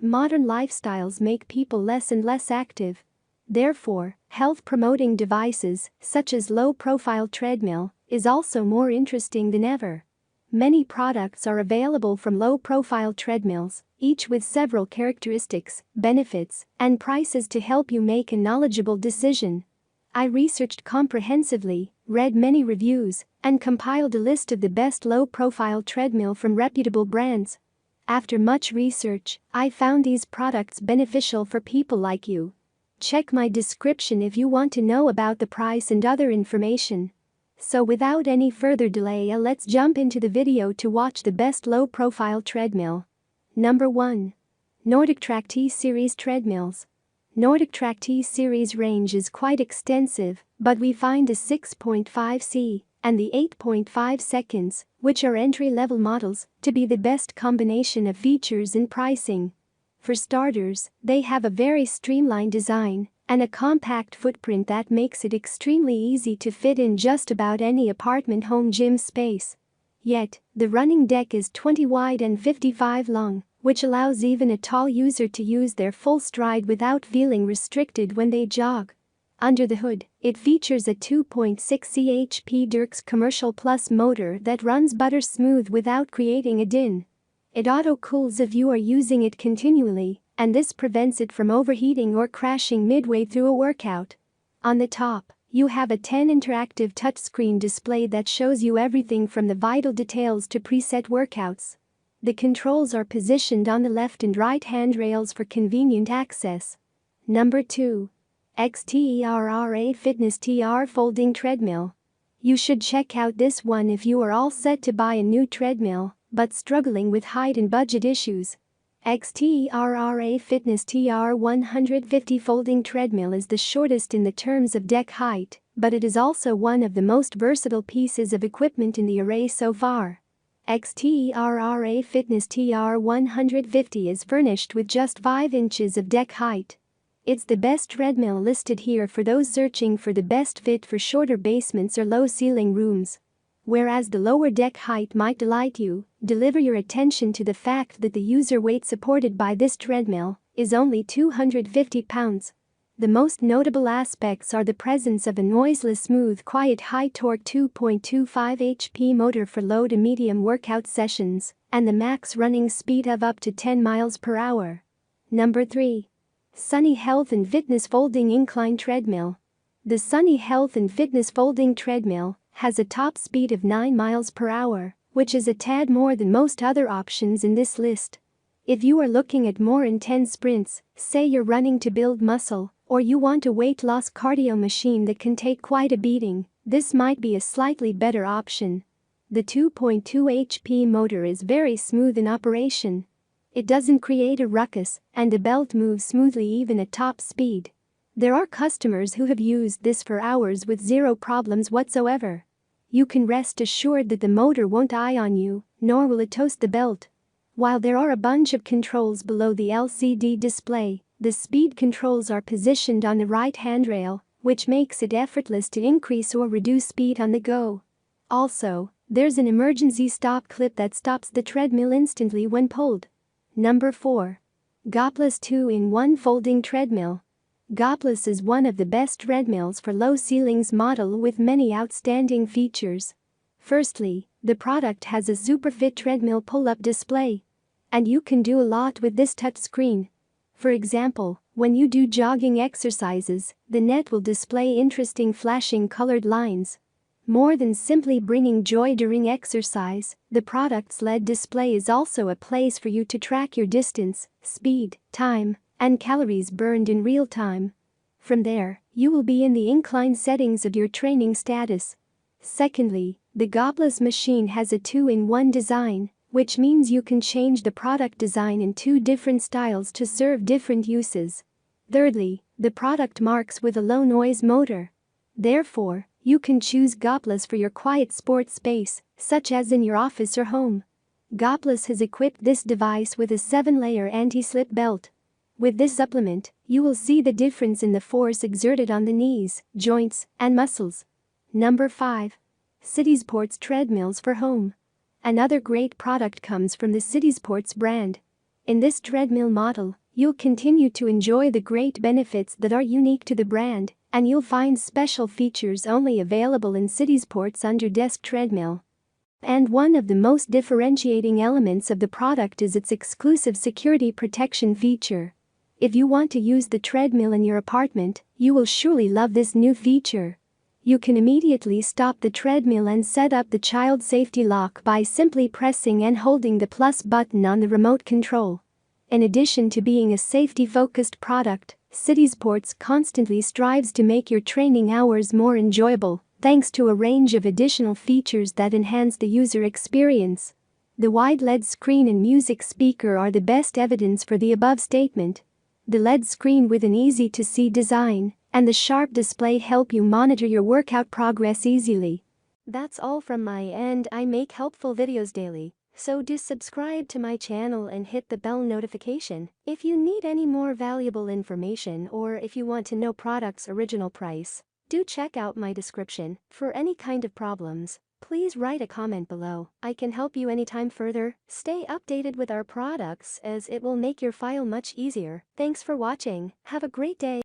modern lifestyles make people less and less active. Therefore, health-promoting devices, such as low-profile treadmill, is also more interesting than ever. Many products are available from low-profile treadmills, each with several characteristics, benefits, and prices to help you make a knowledgeable decision. I researched comprehensively, read many reviews, and compiled a list of the best low-profile treadmill from reputable brands. After much research, I found these products beneficial for people like you. Check my description if you want to know about the price and other information. So without any further delay, let's jump into the video to watch the best low-profile treadmill. Number 1. NordicTrack T-Series Treadmills. NordicTrack T-Series range is quite extensive, but we find the 6.5C and the 8.5 seconds, which are entry-level models, to be the best combination of features and pricing. For starters, they have a very streamlined design and a compact footprint that makes it extremely easy to fit in just about any apartment home gym space. Yet, the running deck is 20 wide and 55 long, which allows even a tall user to use their full stride without feeling restricted when they jog. Under the hood, it features a 2.6 chp Dirks Commercial Plus motor that runs butter smooth without creating a din. It auto-cools if you are using it continually, and this prevents it from overheating or crashing midway through a workout. On the top, you have a 10 interactive touchscreen display that shows you everything from the vital details to preset workouts. The controls are positioned on the left and right handrails for convenient access. Number 2. XTERRA Fitness TR Folding Treadmill. You should check out this one if you are all set to buy a new treadmill, but struggling with height and budget issues. XTERRA Fitness TR 150 Folding Treadmill is the shortest in the terms of deck height, but it is also one of the most versatile pieces of equipment in the array so far. XTERRA Fitness TR 150 is furnished with just 5 inches of deck height. It's the best treadmill listed here for those searching for the best fit for shorter basements or low ceiling rooms. Whereas the lower deck height might delight you, deliver your attention to the fact that the user weight supported by this treadmill is only 250 pounds. The most notable aspects are the presence of a noiseless, smooth, quiet, high-torque 2.25 HP motor for low to medium workout sessions, and the max running speed of up to 10 miles per hour. Number 3. Sunny Health and Fitness Folding Incline Treadmill. The Sunny Health and Fitness Folding Treadmill has a top speed of 9 miles per hour, which is a tad more than most other options in this list. If you are looking at more intense sprints, say you're running to build muscle, or you want a weight loss cardio machine that can take quite a beating, this might be a slightly better option. The 2.2 HP motor is very smooth in operation. It doesn't create a ruckus, and the belt moves smoothly even at top speed. There are customers who have used this for hours with zero problems whatsoever. You can rest assured that the motor won't eye on you, nor will it toast the belt. While there are a bunch of controls below the LCD display, the speed controls are positioned on the right handrail, which makes it effortless to increase or reduce speed on the go. Also, there's an emergency stop clip that stops the treadmill instantly when pulled. Number 4. Goplus 2-in-1 Folding Treadmill. Goplus is one of the best treadmills for low ceilings model with many outstanding features. Firstly, the product has a super-fit treadmill pull-up display. And you can do a lot with this touchscreen. For example, when you do jogging exercises, the net will display interesting flashing colored lines. More than simply bringing joy during exercise, the product's LED display is also a place for you to track your distance, speed, time, and calories burned in real time. From there, you will be in the incline settings of your training status. Secondly, the Goplus machine has a 2-in-1 design, which means you can change the product design in 2 different styles to serve different uses. Thirdly, the product marks with a low noise motor. Therefore, you can choose Goplus for your quiet sports space, such as in your office or home. Goplus has equipped this device with a 7-layer anti-slip belt. With this supplement, you will see the difference in the force exerted on the knees, joints, and muscles. Number 5. CITYSPORTS Treadmills for Home. Another great product comes from the CITYSPORTS brand. In this treadmill model, you'll continue to enjoy the great benefits that are unique to the brand, and you'll find special features only available in CITYSPORTS under desk treadmill. And one of the most differentiating elements of the product is its exclusive security protection feature. If you want to use the treadmill in your apartment, you will surely love this new feature. You can immediately stop the treadmill and set up the child safety lock by simply pressing and holding the plus button on the remote control. In addition to being a safety-focused product, CITYSPORTS constantly strives to make your training hours more enjoyable, thanks to a range of additional features that enhance the user experience. The wide LED screen and music speaker are the best evidence for the above statement. The LED screen with an easy-to-see design and the sharp display help you monitor your workout progress easily. That's all from my end. I make helpful videos daily, so do subscribe to my channel and hit the bell notification. If you need any more valuable information or if you want to know product's original price, do check out my description. For any kind of problems, please write a comment below. I can help you anytime. Further, stay updated with our products as it will make your file much easier. Thanks for watching. Have a great day.